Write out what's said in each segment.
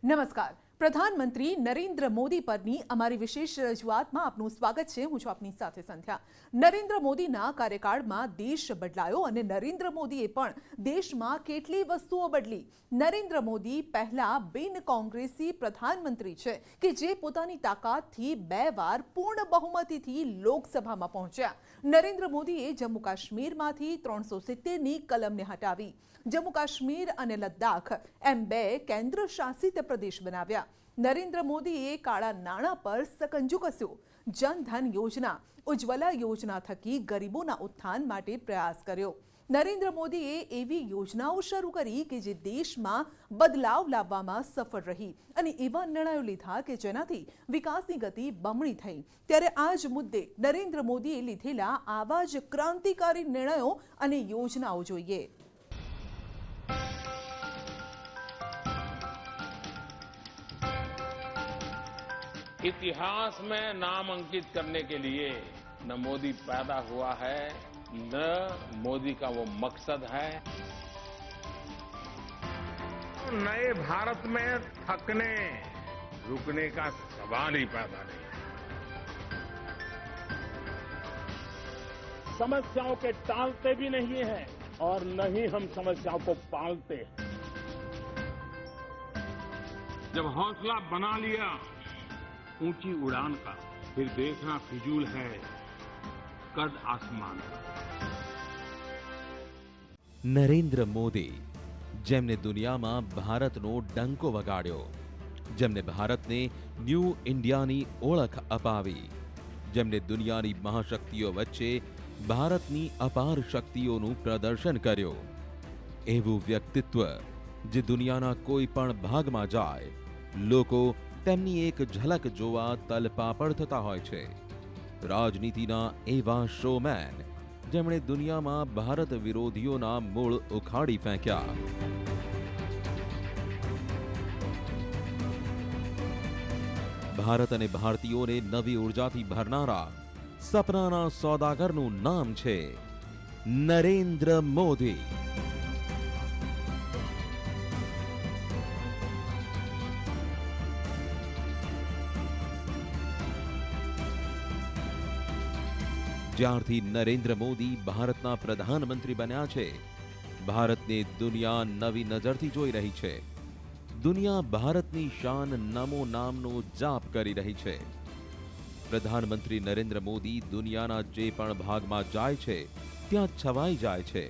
નમસ્કાર. પ્રધાનમંત્રી નરેન્દ્ર મોદી પરની અમારી વિશેષ રજૂઆતમાં આપનું સ્વાગત છે. હું છું આપની સાથે સંધ્યા. નરેન્દ્ર મોદીના કાર્યકાળમાં દેશ બદલાયો અને નરેન્દ્ર મોદીએ પણ દેશમાં કેટલી વસ્તુઓ બદલી. નરેન્દ્ર મોદી પહેલા બિન કોંગ્રેસી પ્રધાનમંત્રી છે કે જે પોતાની તાકાતથી 2 વાર પૂર્ણ બહુમતીથી લોકસભામાં પહોંચ્યા. નરેન્દ્ર મોદીએ જમ્મુ કાશ્મીરમાંથી 370ની કલમને હટાવી. જમ્મુ કાશ્મીર અને લદ્દાખ એમ 2 કેન્દ્ર શાસિત પ્રદેશ બનાવ્યા. નરેન્દ્ર મોદીએ કાળા નાણાં પર સકંજો કસ્યો. જનધન યોજના, ઉજ્જવલા યોજના થકી ગરીબોના ઉત્થાન માટે પ્રયાસ કર્યો. નરેન્દ્ર મોદીએ એવી યોજનાઓ શરૂ કરી કે જે દેશમાં બદલાવ લાવવામાં સફળ રહી અને એવા નિર્ણયો લીધા કે જેનાથી વિકાસની ગતિ બમણી થઈ. ત્યારે આ જ મુદ્દે નરેન્દ્ર મોદીએ લીધેલા આવા જ ક્રાંતિકારી નિર્ણયો અને યોજનાઓ જોઈએ. इतिहास में नाम अंकित करने के लिए न मोदी पैदा हुआ है, न मोदी का वो मकसद है. नए भारत में थकने रुकने का सवाल ही पैदा नहीं. समस्याओं के टालते भी नहीं है और न ही हम समस्याओं को पालते हैं. जब हौसला बना लिया ऊंची उड़ान का, फिर देखना फिजूल है कद आसमान का. નરેન્દ્ર મોદી, જેમને દુનિયામાં ભારતનો ડંકો વગાડ્યો, જેમને ભારતને ન્યૂ ઇન્ડિયાની ઓળખ અપાવી, જેમને દુનિયાની મહાશક્તિઓ વચ્ચે ભારતની અપાર શક્તિઓનું પ્રદર્શન કર્યું, એવું વ્યક્તિત્વ જે દુનિયાના કોઈ પણ ભાગમાં જાય લોકો તેમની એક ઝલક જોવા તલપાપડ થતા હોય છે. રાજનીતિના એવા શોમેન જેમણે દુનિયામાં ભારત વિરોધીઓના મૂળ ઉખાડી ફેંક્યા. ભારત અને ભારતીયોને નવી ઉર્જાથી ભરનારા સપનાના સોદાગરનું નામ છે નરેન્દ્ર મોદી. જ્યારથી નરેન્દ્ર મોદી ભારતના પ્રધાનમંત્રી બન્યા છે, ભારતને દુનિયા નવી નજરથી જોઈ રહી છે. દુનિયા ભારતની શાન નમો નામનો જાપ કરી રહી છે. પ્રધાનમંત્રી નરેન્દ્ર મોદી દુનિયાના જે પણ ભાગમાં જાય છે ત્યાં છવાઈ જાય છે.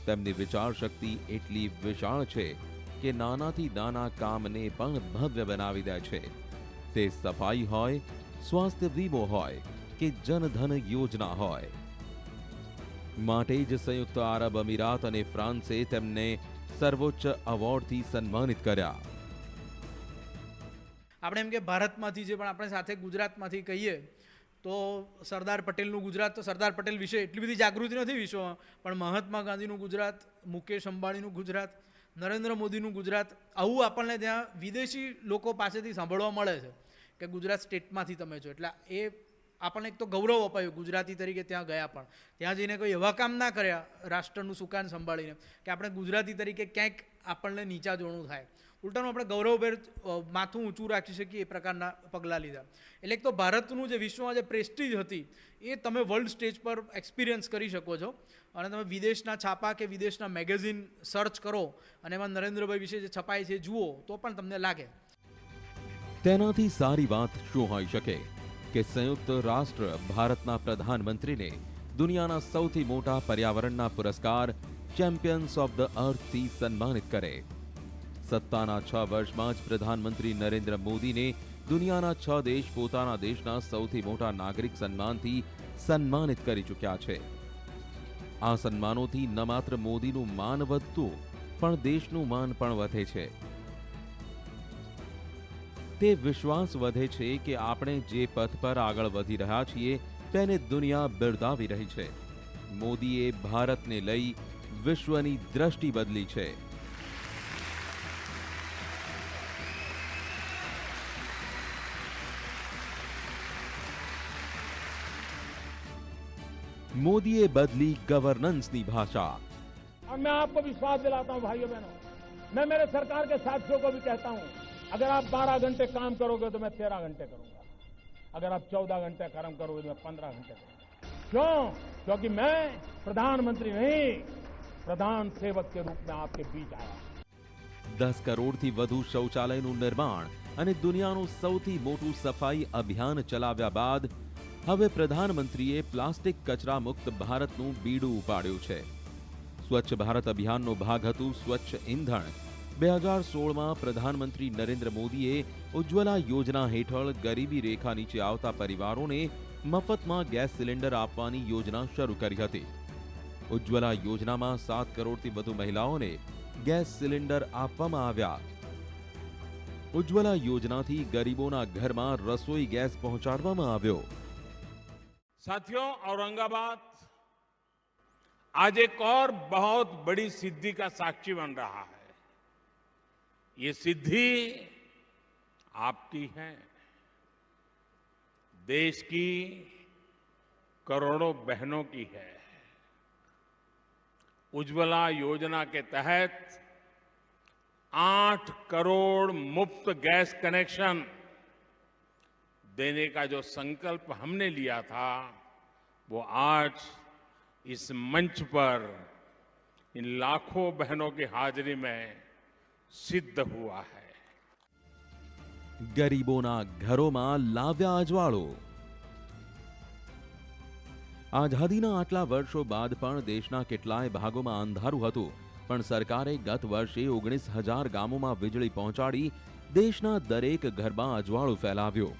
તેમની વિચાર શક્તિ એટલી વિશાળ છે કે નાનાથી નાના કામને પણ ભવ્ય બનાવી દે છે. તે સફાઈ હોય, સ્વાસ્થ્ય વીમો હોય કે જનધન યોજના હોય. માટે જ સંયુક્ત આરબ અમીરાત અને ફ્રાન્સે તેમને સર્વોચ્ચ એવોર્ડથી સન્માનિત કર્યા. આપણે એમ કે ભારતમાંથી જે પણ આપણે સાથે ગુજરાતમાંથી કહીએ તો સરદાર પટેલનું ગુજરાત, તો સરદાર પટેલ વિશે એટલી બધી જાગૃતિ નથી વિશ્વમાં, પણ મહાત્મા ગાંધીનું ગુજરાત, મુકેશ અંબાણીનું ગુજરાત, નરેન્દ્ર મોદીનું ગુજરાત, આવું આપણને ત્યાં વિદેશી લોકો પાસેથી સાંભળવા મળે છે કે ગુજરાત સ્ટેટમાંથી તમે છો. એટલે એ આપણને એક તો ગૌરવ અપાયું ગુજરાતી તરીકે ત્યાં ગયા, પણ ત્યાં જઈને કોઈ એવા કામ ના કર્યા રાષ્ટ્રનું સુકાન સંભાળીને કે આપણે ગુજરાતી તરીકે ક્યાંક આપણને નીચા જોણું થાય. ઉલટાનું આપણે ગૌરવભેર માથું ઊંચું રાખી શકીએ એ પ્રકારના પગલાં લીધા. એટલે એક તો ભારતનું જે વિશ્વમાં જે પ્રેસ્ટીજ હતી એ તમે વર્લ્ડ સ્ટેજ પર એક્સપિરિયન્સ કરી શકો છો. અને તમે વિદેશના છાપા કે વિદેશના મેગેઝિન સર્ચ કરો અને એમાં નરેન્દ્રભાઈ વિશે જે છપાય છે જુઓ તો પણ તમને લાગે. તેનાથી સારી વાત શું હોઈ શકે કે સંયુક્ત રાષ્ટ્ર ભારતના પ્રધાનમંત્રીને દુનિયાના સૌથી મોટા પર્યાવરણના પુરસ્કાર ચેમ્પિયન્સ ઓફ ધ અર્થથી સન્માનિત કરે. સત્તાના 6 વર્ષમાં જ પ્રધાનમંત્રી નરેન્દ્ર મોદીને દુનિયાના 6 દેશ પોતાના દેશના સૌથી મોટા નાગરિક સન્માનથી સન્માનિત કરી ચૂક્યા છે. આ સન્માનોથી ન માત્ર મોદીનું માન વધતું પણ દેશનું માન પણ વધે છે. તે વિશ્વાસ વધે છે કે આપણે જે પથ પર આગળ વધી રહ્યા છીએ તેને દુનિયા બિરદાવી રહી છે. મોદીએ ભારતને લઈ વિશ્વની દ્રષ્ટિ બદલી છે. मोदीए बदली गवर्नेंसनी भाषा. और मैं आपको विश्वास दिलाता हूं भाइयों बहनों, मैं मेरे सरकार के साथियों को भी कहता हूं अगर आप 12 घंटे काम करोगे तो मैं 13 घंटे करूंगा, अगर आप 14 घंटे काम करोगे तो मैं 15 घंटे करूंगा। क्यों? क्योंकि मैं प्रधानमंत्री नहीं, प्रधान सेवक के रूप में आपके बीच आया। 10 કરોડથી વધુ શૌચાલયનું નિર્માણ અને દુનિયાનું સૌથી મોટું સફાઈ અભિયાન ચલાવ્યા બાદ હવે પ્રધાનમંત્રીએ પ્લાસ્ટિક કચરા મુક્ત ભારતનું બીડું ઉપાડ્યું છે. સ્વચ્છ ભારત અભિયાનનો ભાગ હતું સ્વચ્છ ઇંધણ. 2016માં પ્રધાનમંત્રી નરેન્દ્ર મોદીએ ઉજ્જવલા યોજના હેઠળ ગરીબી રેખા નીચે આવતા પરિવારોને મફતમાં ગેસ સિલિન્ડર આપવાની યોજના શરૂ કરી હતી. ઉજ્જવલા યોજનામાં 7 કરોડથી વધુ મહિલાઓને ગેસ સિલિન્ડર આપવામાં આવ્યા. ઉજ્જવલા યોજનાથી ગરીબોના ઘરમાં રસોઈ ગેસ પહોંચાડવામાં આવ્યો. साथियों, औरंगाबाद आज एक और बहुत बड़ी सिद्धि का साक्षी बन रहा है. ये सिद्धि आपकी है, देश की करोड़ों बहनों की है. उज्ज्वला योजना के तहत 8 करोड़ मुफ्त गैस कनेक्शन देने का जो संकल्प हमने लिया था, वो आज इस मंच पर इन लाखों बहनों की हाजिरी में सिद्ध हुआ है. ગરીબોના ઘરોમાં લાવ્યા અજવાળો. આઝાદીના આટલા વર્ષો બાદ પણ દેશના કેટલાય ભાગોમાં અંધારું હતું, પણ સરકારે ગત વર્ષે 19,000 ગામોમાં વીજળી પહોંચાડી દેશના દરેક ઘરમાં અજવાળો ફેલાવ્યો.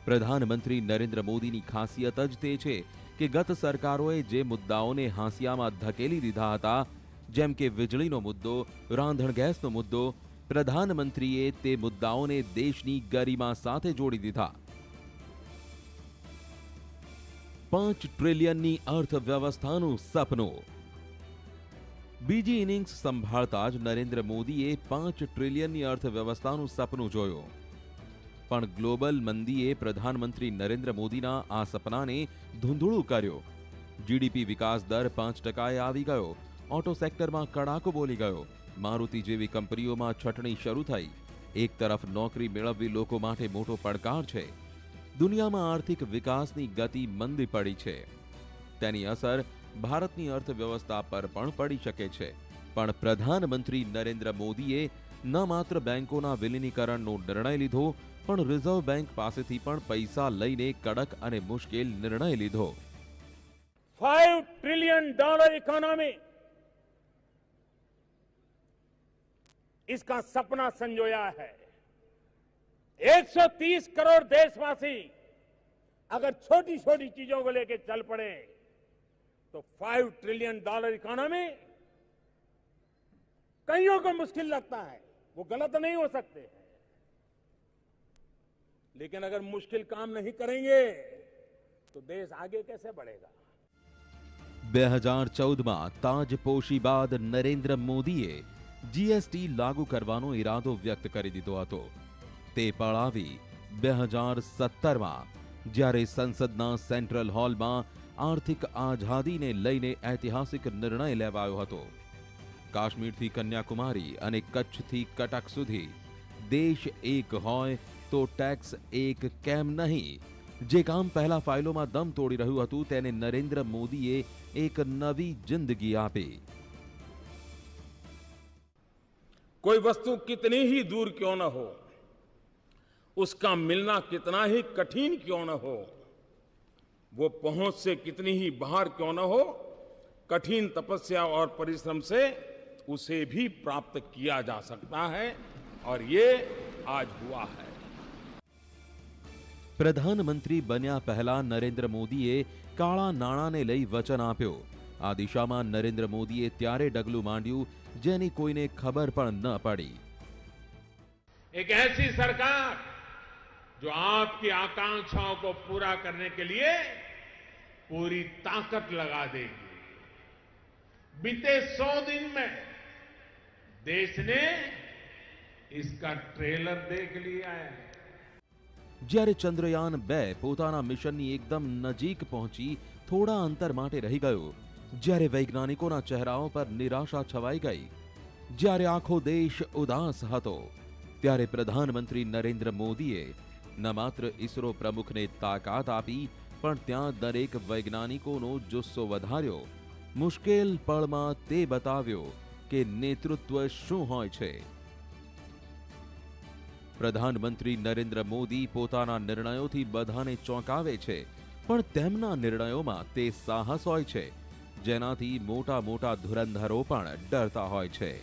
પ્રધાનમંત્રી નરેન્દ્ર મોદીની ખાસિયત જ તે છે કે ગત સરકારોએ જે મુદ્દાઓને હાંસિયામાં ધકેલી દીધા હતા, જેમ કે વીજળીનો મુદ્દો, રાંધણ ગેસનો મુદ્દો, પ્રધાનમંત્રીએ તે મુદ્દાઓને દેશની ગરિમા સાથે જોડી દીધા. 5 ટ્રિલિયનની અર્થવ્યવસ્થાનું સપનું. બીજી ઇનિંગ્સ સંભાળતા જ નરેન્દ્ર મોદીએ 5 ટ્રિલિયનની અર્થવ્યવસ્થાનું સપનું જોયું. પણ ગ્લોબલ મંદીએ પ્રધાનમંત્રી નરેન્દ્ર મોદીના આ સપનાને ધૂંધળું કર્યો. જીડીપી વિકાસ દર 5%એ આવી ગયો. ઓટો સેક્ટરમાં કડાકો બોલી ગયો. મારુતિ જેવી કંપનીઓમાં છટણી શરૂ થઈ. એક તરફ નોકરી મેળવવી લોકો માટે મોટો પડકાર છે. દુનિયામાં આર્થિક વિકાસની ગતિ મંદી પડી છે. તેની અસર ભારતની અર્થવ્યવસ્થા પર પણ પડી શકે છે. પણ પ્રધાનમંત્રી નરેન્દ્ર મોદીએ ન માત્ર બેંકોના વિલીનીકરણનો નિર્ણય લીધો, પણ રિઝર્વ બેંક પાસેથી પણ પૈસા લઈને કડક અને મુશ્કેલ નિર્ણય લીધો. $5 ट्रिलियन इकोनॉमी, इसका सपना संजोया है. 130 करोड़ देशवासी अगर छोटी छोटी चीजों को लेकर चल पड़े तो $5 ट्रिलियन इकोनॉमी कईयों को मुश्किल लगता है, वो गलत नहीं हो सकते हैं, लेकिन अगर मुश्किल काम नहीं करेंगे तो देश आगे कैसे बढ़ेगा. 2014માં તાજપોશી બાદ નરેન્દ્ર મોદીએ જીએસટી લાગુ કરવાનો ઈરાદો વ્યક્ત કરી દીધો હતો. તે પળ આવી 2017માં, જ્યારે સંસદના સેન્ટ્રલ હોલમાં આર્થિક આઝાદીને લઈને ઐતિહાસિક નિર્ણય લેવાયો હતો. કાશ્મીરથી કન્યાકુમારી અને કચ્છથી કટક સુધી દેશ એક હોય તો ટેક્સ એક કેમ નહીં? જે કામ પહેલા ફાઇલોમાં દમ તોડી રહ્યું હતું, તેને નરેન્દ્ર મોદીએ એક નવી જિંદગી આપી. कोई वस्तु कितनी ही दूर क्यों न हो, उसका मिलना कितना ही कठिन क्यों न हो, वो पहुंच से कितनी ही बाहर क्यों न हो, कठिन तपस्या और परिश्रम से उसे भी प्राप्त किया जा सकता है, और ये आज हुआ है. પ્રધાનમંત્રી બન્યા પહેલા નરેન્દ્ર મોદીએ કાળા નાણાંને લઈ વચન આપ્યો. આ દિશામાં નરેન્દ્ર મોદીએ ત્યારે ડગલું માંડ્યું જેની કોઈને ખબર પણ ન પડી. एक ऐसी सरकार जो आपकी आकांक्षाओं को पूरा करने के लिए पूरी ताकत लगा देगी. बीते 100 दिन में देश ने इसका ट्रेलर देख लिया है. જ્યારે ચંદ્રયાન 2 પોતાના મિશનની એકદમ નજીક પહોંચી થોડા અંતર માટે રહી ગયો, જ્યારે વૈજ્ઞાનિકોના ચહેરાઓ પર નિરાશા છવાઈ ગઈ, જ્યારે આખો દેશ ઉદાસ હતો, ત્યારે પ્રધાનમંત્રી નરેન્દ્ર મોદીએ ન માત્ર ઇસરો પ્રમુખને તાકાત આપી, પણ ત્યાં દરેક વૈજ્ઞાનિકોનો જુસ્સો વધાર્યો. મુશ્કેલ પળમાં તે બતાવ્યો કે નેતૃત્વ શું હોય છે. પ્રધાનમંત્રી નરેન્દ્ર મોદી પોતાના નિર્ણયોથી બધાને ચોંકાવે છે, પણ તેમના નિર્ણયોમાં તે સાહસ હોય છે, જેનાથી મોટા મોટા ધુરંધરો પણ ડરતા હોય છે.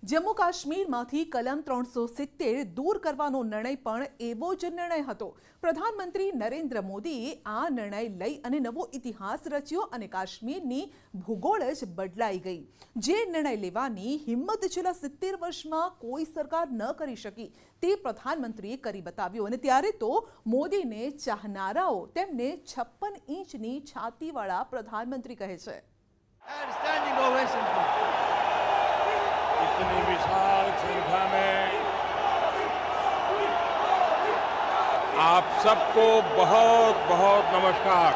જમ્મુ કાશ્મીરમાંથી કલમ 370 દૂર કરવાનો નિર્ણય પણ એવો જ નિર્ણય હતો. પ્રધાનમંત્રી નરેન્દ્ર મોદીએ આ નિર્ણય લઈ અને નવો ઇતિહાસ રચ્યો અને કાશ્મીરની ભૂગોળ જ બદલાઈ ગઈ. જે નિર્ણય લેવાની હિંમત છેલ્લા 70 વર્ષમાં કોઈ સરકાર ન કરી શકી, તે પ્રધાનમંત્રીએ કરી બતાવ્યું. અને ત્યારે તો મોદીને ચાહનારાઓ તેમને 56 ઇંચની છાતીવાળા પ્રધાનમંત્રી કહે છે. इतनी विशाल संख्या में आप सबको बहुत बहुत नमस्कार.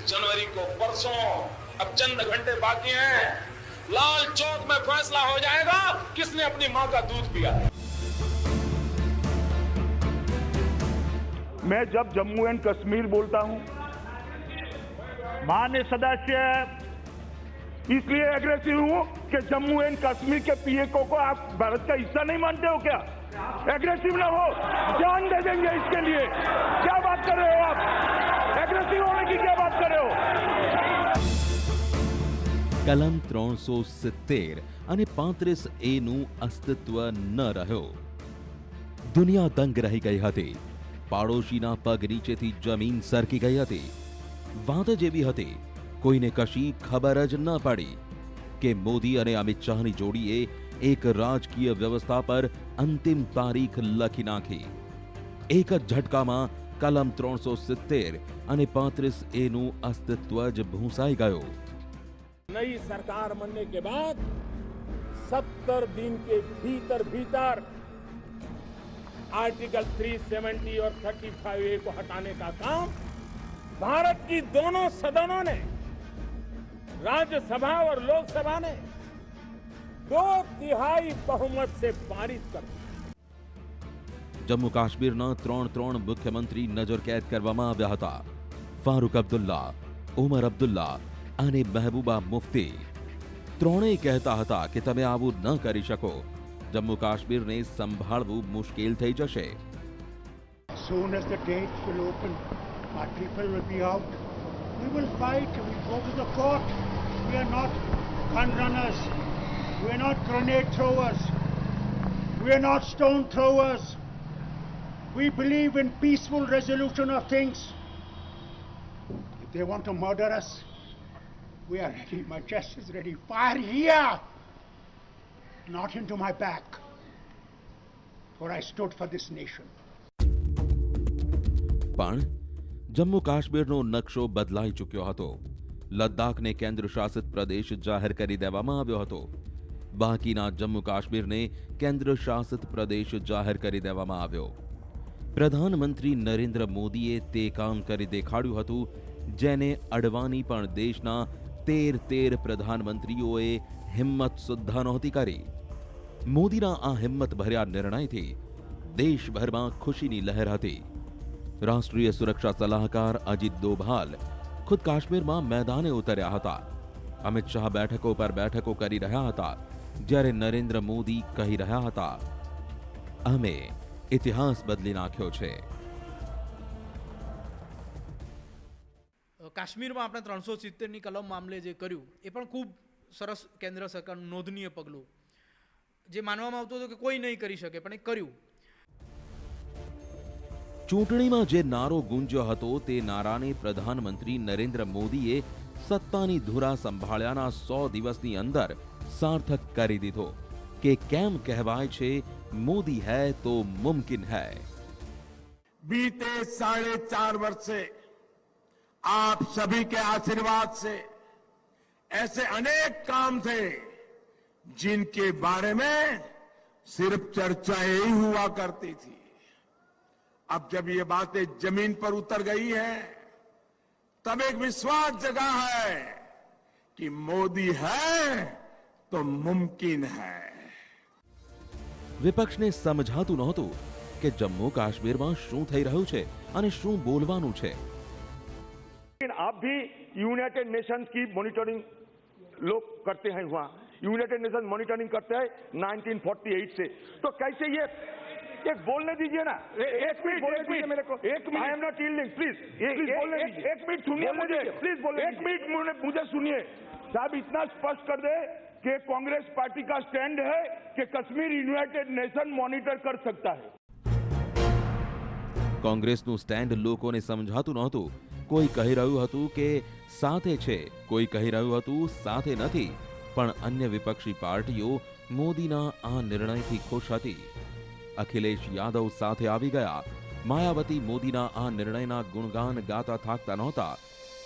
जनवरी को परसों, अब चंद घंटे बाकी हैं, लाल चौक में फैसला हो जाएगा किसने अपनी मां का दूध पिया. मैं जब जम्मू एंड कश्मीर बोलता हूं, माननीय सदस्य इसलिए एग्रेसिव हूं कि जम्मू एंड कश्मीर के पीएको को आप भारत का हिस्सा नहीं मानते हो क्या? एग्रेसिव ना हो, जान दे देंगे इसके लिए. क्या बात कर रहे हो आप? एग्रेसिव होने की क्या बात कर रहे हो? કલમ 370 અને 35A નું અસ્તિત્વ ન રહ્યો. દુનિયા દંગ રહી ગઈ હતી. પાડોશીના પગ નીચેથી જમીન સરકી ગઈ હતી. વાત જ એવી હતી, કોઈને કશી ખબર જ ન પડી કે મોદી અને અમિત શાહની જોડીએ એક રાજકીય વ્યવસ્થા પર અંતિમ તારીખ લખી નાખી. એક જ ઝટકામાં કલમ 370 અને 35A નું અસ્તિત્વ જ ભૂંસાઈ ગયો. नई सरकार बनने के बाद 70 दिन के भीतर आर्टिकल 370 और 35A को हटाने का काम भारत की दोनों सदनों ने, राज्यसभा और लोकसभा ने 2/3 बहुमत से पारित कर दिया. જમ્મુ કાશ્મીરના 3 મુખ્યમંત્રી નજર કેદ કરવામાં આવ્યા હતા. ફારૂક અબ્દુલ્લા, ઉમર અબ્દુલ્લા અને મહેબૂબા મુફ્તી. ત્રણેય કહેતા હતા કે તમે આવું ન કરી શકો. જમ્મુ કાશ્મીરને સંભાળવું મુશ્કેલ થઈ જશે. As soon as the gates will open, our people will be out. We will fight. We will go to the court. We are not gun runners. We are not grenade throwers. We are not stone throwers. We believe in peaceful resolution of things. If they want to murder us, we are ready. My chest is ready. Fire here, not into my back. For I stood for this nation. પણ જમ્મુ કાશ્મીરનો નકશો બદલાઈ ચૂક્યો હતો. લદ્દાખને કેન્દ્ર શાસિત પ્રદેશ જાહેર કરી દેવામાં આવ્યો હતો. બાકીના જમ્મુ કાશ્મીરને કેન્દ્ર શાસિત પ્રદેશ જાહેર કરી દેવામાં આવ્યો. પ્રધાનમંત્રી નરેન્દ્ર મોદીએ તે કામ કરી દેખાડ્યું હતું જેને અડવાની પણ દેશના 13 પ્રધાનમંત્રીઓએ હિંમત સુદ્ધા નહોતી કરી. મોદીના આ હિંમતભર્યા નિર્ણયથી દેશભરમાં ખુશીની લહેર હતી. રાષ્ટ્રીય સુરક્ષા સલાહકાર અજીત દોભાલ ખુદ કાશ્મીરમાં મેદાને ઉતર્યા હતા. અમિત શાહ બેઠકો પર બેઠકો કરી રહ્યા હતા, જ્યારે નરેન્દ્ર મોદી કહી રહ્યા હતા, અમે ઇતિહાસ બદલી નાખ્યો છે. કાશ્મીરમાં આપણે 370ની કલમ મામલે જે કર્યું એ પણ ખૂબ સરસ કેન્દ્ર સરકારનું નોંધનીય પગલું, જે માનવામાં આવતું હતું કે કોઈ નહીં કરી શકે, પણ એ કર્યું. ચૂંટણીમાં જે નારો ગુંજ્યો હતો તે નારાને પ્રધાનમંત્રી નરેન્દ્ર મોદીએ સત્તાની ધુરા સંભાળ્યાના 100 દિવસની અંદર સાર્થક કરી દીધો કે કેમ કહેવાય છે, મોદી હૈ તો મુમકિન હૈ. बीते 4.5 वर्ष से आप सभी के आशीर्वाद से ऐसे अनेक काम थे जिनके बारे में सिर्फ चर्चाएं ही हुआ करती थी। अब जब ये बातें जमीन पर उतर गई है, तब एक विश्वास जगा है कि मोदी है तो मुमकिन है। વિપક્ષને સમજાતું નહોતું કે જમ્મુ કાશ્મીરમાં શું થઈ રહ્યું છે અને શું બોલવાનું છે। लेकिन आप भी यूनाइटेड नेशंस की मॉनिटरिंग लोग करते हैं, वहां यूनाइटेड नेशन मॉनिटरिंग करते हैं 1948 से, तो कैसे ये एक बोलने दीजिए ना, एक मिनट बोलने दीजिए मेरे को, एक minute, I am not yielding, please एक मिनट सुनिए मुझे, प्लीज बोलिए, एक मिनट मुझे सुनिए साहब। इतना स्पष्ट कर दे कि कांग्रेस पार्टी का स्टैंड है कि कश्मीर यूनाइटेड नेशन मॉनिटर कर सकता है। કોંગ્રેસનું સ્ટેન્ડ લોકોને સમજાતું નહોતું। કોઈ કહી રહ્યું હતું કે સાથે છે, કોઈ કહી રહ્યું હતું સાથે નથી, પણ અન્ય વિપક્ષી પાર્ટીઓ મોદીના આ નિર્ણયથી ખુશ હતી। અખિલેશ યાદવ સાથે આવી ગયા। માયાવતી મોદીના આ નિર્ણયના ગુણગાન ગાતા થાકતા નહોતા।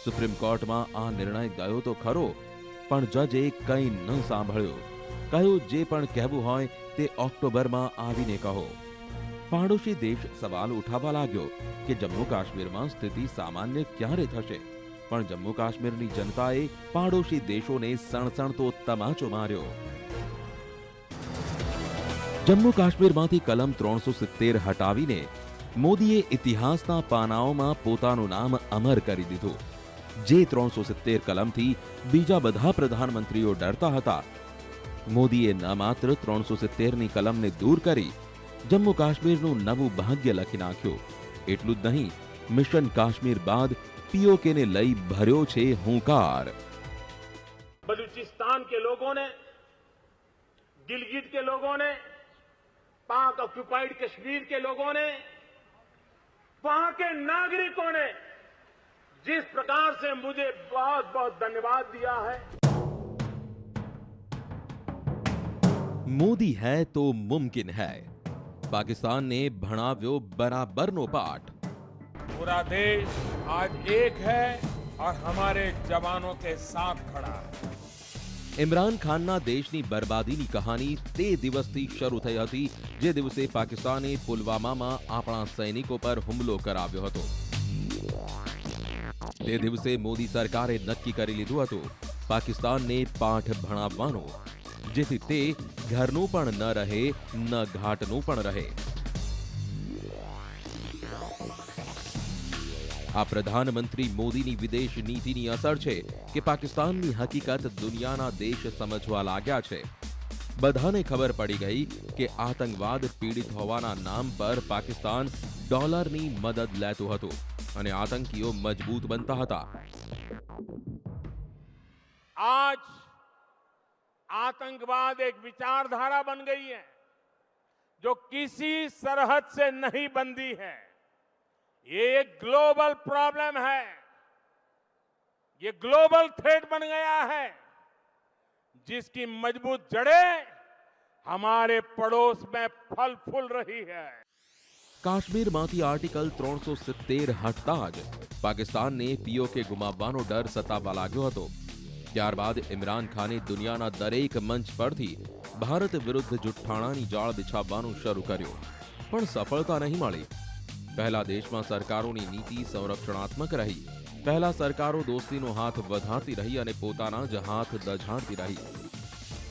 સુપ્રીમ કોર્ટમાં આ નિર્ણય ગયો તો ખરો, પણ જજે કંઈ ન સાંભળ્યો। કહ્યું જે પણ કહેવું હોય તે ઓક્ટોબરમાં આવીને કહો। પાડોશી દેશ સવાલ ઉઠાવવા लाग्यो કે જમ્મુ કાશ્મીરમાં સ્થિતિ સામાન્ય ક્યારે થશે, પણ જમ્મુ કાશ્મીરની જનતાએ પાડોશી દેશોને સણસણતો તમાચો માર્યો। જમ્મુ કાશ્મીરમાંથી કલમ 370 હટાવીને મોદીએ ઇતિહાસના પાનાઓમાં પોતાનું નામ અમર કરી દીધું। જે 370 કલમથી બીજા બધા પ્રધાનમંત્રીઓ ડરતા હતા, મોદીએ ન માત્ર 370ની કલમને દૂર કરી જમ્મુ કાશ્મીરનું નવું ભાગ્ય લખી નાખ્યું। એટલું જ નહીં, મિશન કાશ્મીર બાદ પીઓકેને લઈ ભર્યો છે હુંકાર। बलूचिस्तान के लोगों ने, गिलगित के लोगों ने, पाक ऑक्युपाइड कश्मीर के लोगों ने, वहां के नागरिकों ने जिस प्रकार से मुझे बहुत बहुत धन्यवाद दिया है। मोदी है तो मुमकिन है। पाकिस्तान ने भणाव्यो बराबरनो पाठ। पूरा देश आज एक है और हमारे जवानों के साथ खड़ा है। ઇમરાન ખાનના દેશની બરબાદીની કહાની તે દિવસથી શરૂ થઈ હતી જે દિવસે પાકિસ્તાને પુલવામામાં આપણા સૈનિકો પર હુમલો કરાવ્યો હતો। તે દિવસે મોદી સરકારે નક્કી કરી લીધું હતું પાકિસ્તાનને પાઠ ભણાવવાનો, જેથી તે ઘરનું પણ ન રહે ન ઘાટનું પણ રહે। આ પ્રધાનમંત્રી મોદીની વિદેશ નીતિની અસર છે કે પાકિસ્તાનની હકીકત દુનિયાના દેશ સમજવા लाग्યા છે। બધાને ખબર પડી ગઈ કે આતંકવાદ પીડિત હોવાના નામ પર પાકિસ્તાન ડોલરની મદદ લેતું હતું અને આતંકીઓ મજબૂત બનતા હતા। आज आतंकवाद एक विचारधारा बन गई है जो किसी सरहद से नहीं बंधी है। ये एक ग्लोबल प्रॉब्लम है, ये ग्लोबल थ्रेट बन गया है जिसकी मजबूत जड़ें हमारे पड़ोस में फल फूल रही है। કાશ્મીરમાંથી આર્ટિકલ 370 હટતા જ પાકિસ્તાનને પીઓકે ગુમાવવાનો ડર સતાવવા લાગ્યો હતો। ત્યારબાદ ઇમરાન ખાને દુનિયાના દરેક મંચ પરથી ભારત વિરુદ્ધ જુઠ્ઠાણાની જાળ બિછાવવાનું શરૂ કર્યું, પણ સફળતા નહીં મળી। પહેલા દેશમાં સરકારોની નીતિ સંરક્ષણાત્મક રહી। પહેલા સરકારો દોસ્તીનો હાથ વધારતી રહી અને પોતાના જ હાથ દઝાડતી રહી।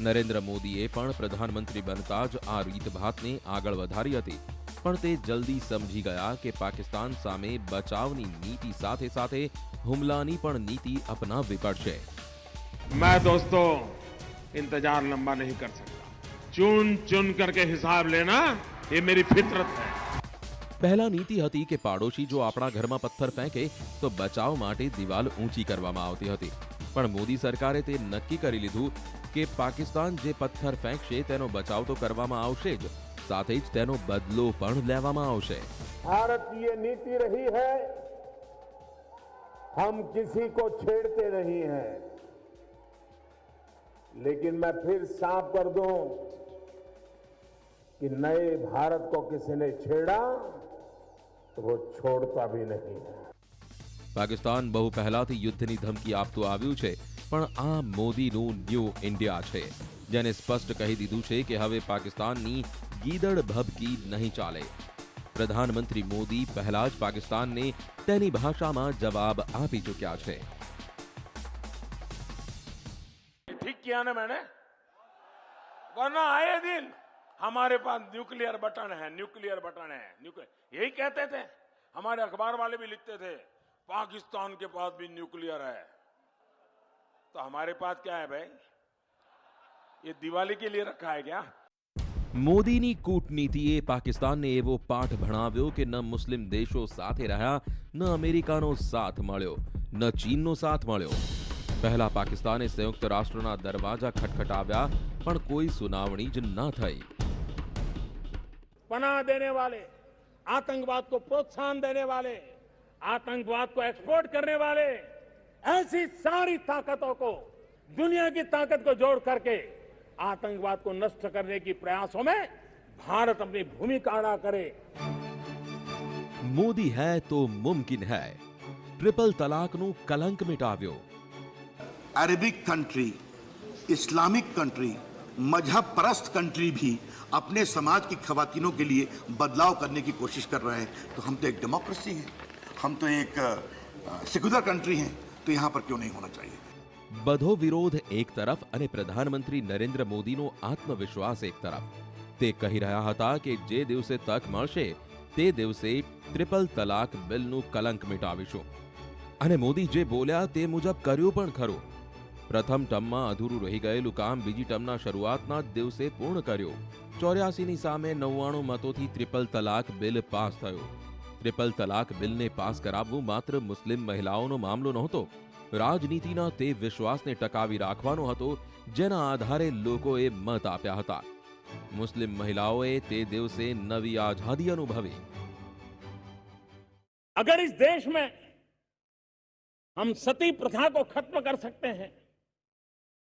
નરેન્દ્ર મોદીએ પણ પ્રધાનમંત્રી બનતા જ આ રીતભાતને આગળ વધારી હતી, પણ તે જલ્દી સમજી ગયા કે પાકિસ્તાન સામે બચાવની નીતિ સાથે સાથે હુમલાની પણ નીતિ અપનાવવી પડશે। मैं दोस्तों इंतजार लंबा नहीं कर सकता। चुन चुन करके हिसाब लेना ये मेरी फितरत है। પહેલા નીતિ હતી કે પાડોશી જો આપણા ઘરમાં પથ્થર ફેંકે તો બચાવ માટે દિવાલ ઊંચી કરવામાં આવતી હતી, પણ મોદી સરકારે તે નક્કી કરી લીધું કે પાકિસ્તાન જે પથ્થર ફેંકશે તેનો બચાવ તો કરવામાં આવશે જ, સાથે જ તેનો બદલો પણ લેવામાં આવશે। भारत की ये नीति रही है, हम किसी को छेड़ते नहीं हैं, लेकिन मैं फिर साफ कर दूं कि नए भारत को किसी ने छेड़ा तो वो छोड़ता भी नहीं है। પાકિસ્તાન બહુ પહેલાથી યુદ્ધની ધમકી આપતું આવ્યું છે પણ આ મોદીનું ન્યૂ ઇન્ડિયા છે, જેને સ્પષ્ટ કહી દીધું છે કે હવે પાકિસ્તાનની ગીદડ ભભકી નહીં ચાલે. પ્રધાનમંત્રી મોદી પહેલા જ પાકિસ્તાનને તેની ભાષામાં જવાબ આપી ચૂક્યા છે. ठीक किया ना मैंने, वरना आए दिन हमारे पास न्यूक्लियर बटन है, न्यूक्लियर बटन है, यही कहते थे. हमारे अखबार वाले भी लिखते थे पाकिस्तान के पास भी न्यूक्लियर है. तो हमारे पास क्या है भाई? ये दिवाली के लिए रखा है क्या? મોદીની કૂટનીતિએ પાકિસ્તાનને એવો પાઠ ભણાવ્યો કે ન મુસ્લિમ દેશો સાથે રહ્યા, ન અમેરિકાનો સાથ મળ્યો, ન ચીનનો સાથ મળ્યો. પહેલા પાકિસ્તાને સંયુક્ત રાષ્ટ્રના દરવાજા ખટખટાવ્યા, પણ કોઈ સુનાવણી જ ન થઈ. पनाह देने वाले, आतंकवाद को प्रोत्साहन देने वाले, आतंकवाद को एक्सपोर्ट करने वाले, ऐसी सारी ताकतों को, दुनिया की ताकत को जोड़ करके आतंकवाद को नष्ट करने की प्रयासों में भारत अपनी भूमिका अदा करे. મોદી હૈ તો મુમકિન હૈ. ટ્રિપલ તલાકનું કલંક મિટાવ્યો. अरबिक कंट्री, इस्लामिक कंट्री, मजहब परस्त कंट्री भी अपने समाज की खवातीनों के लिए बदलाव करने की कोशिश कर रहे हैं. तो हम तो एक डेमोक्रेसी हैं, हम तो एक सेक्युलर कंट्री हैं, तो यहाँ पर क्यों नहीं होना चाहिए. બધો વિરોધ એક તરફ અને પ્રધાનમંત્રી નરેન્દ્ર મોદીનો આત્મવિશ્વાસ એક તરફ. તે કહી રહ્યા હતા કે જે દિવસે તક મળશે તે દિવસે ટ્રિપલ તલાક બિલનું કલંક મિટાવીશું. અને મોદી જે બોલ્યા તે મુજબ કર્યું પણ ખરું. પ્રથમ ટર્મમાં અધૂરું રહી ગયેલું કામ બીજી ટર્મના શરૂઆતના જ દિવસે પૂર્ણ કર્યું. 84ની સામે 99 મતોથી ટ્રિપલ તલાક બિલ પાસ થયું. ટ્રિપલ તલાક બિલને પાસ કરાવવું માત્ર મુસ્લિમ મહિલાઓનો મામલો નહોતો. રાજનીતિના તે વિશ્વાસને ટકાવી રાખવાનો હતો જેના આધારે લોકોએ મત આપ્યા હતા. મુસ્લિમ મહિલાઓએ તે દિવસે નવી આઝાદી અનુભવી. अगर इस देश में हम सती प्रथा को खत्म कर सकते हैं,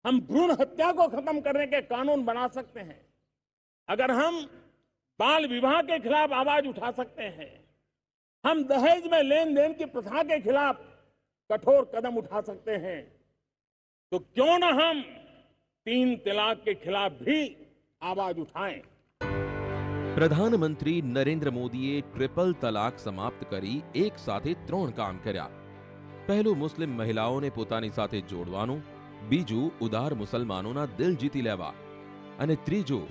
हम भ्रूण हत्या को खत्म करने के कानून बना सकते हैं, अगर हम बाल विवाह के खिलाफ आवाज उठा सकते हैं, हम दहेज में लेन देन की प्रथा के खिलाफ कठोर कदम उठा सकते हैं, तो क्यों न हम 3 तलाक के खिलाफ भी आवाज उठाएं. પ્રધાનમંત્રી નરેન્દ્ર મોદીએ ટ્રિપલ તલાક સમાપ્ત કરી એક સાથે 3 કામ કર્યા. પહેલું મુસ્લિમ મહિલાઓને પોતાની સાથે જોડવાનું, બીજું ઉદાર મુસલમાનોના દિલ જીતી લેવા, અને ત્રીજું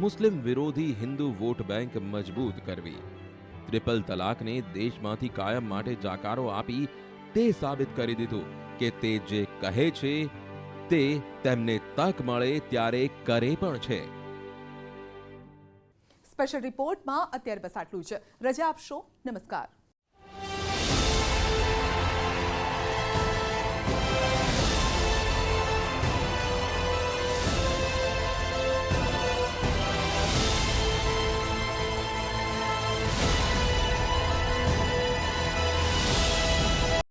મુસ્લિમ વિરોધી હિન્દુ વોટ બેંક મજબૂત કરવી. ટ્રિપલ તલાકને દેશમાંથી કાયમ માટે જાકારો આપી તે સાબિત કરી દીધું કે તે જે કહે છે તે તેમને તક મળે ત્યારે કરે પણ છે. સ્પેશિયલ રિપોર્ટમાં અત્યારે બસ આટલું જ. રજા આપશો. નમસ્કાર.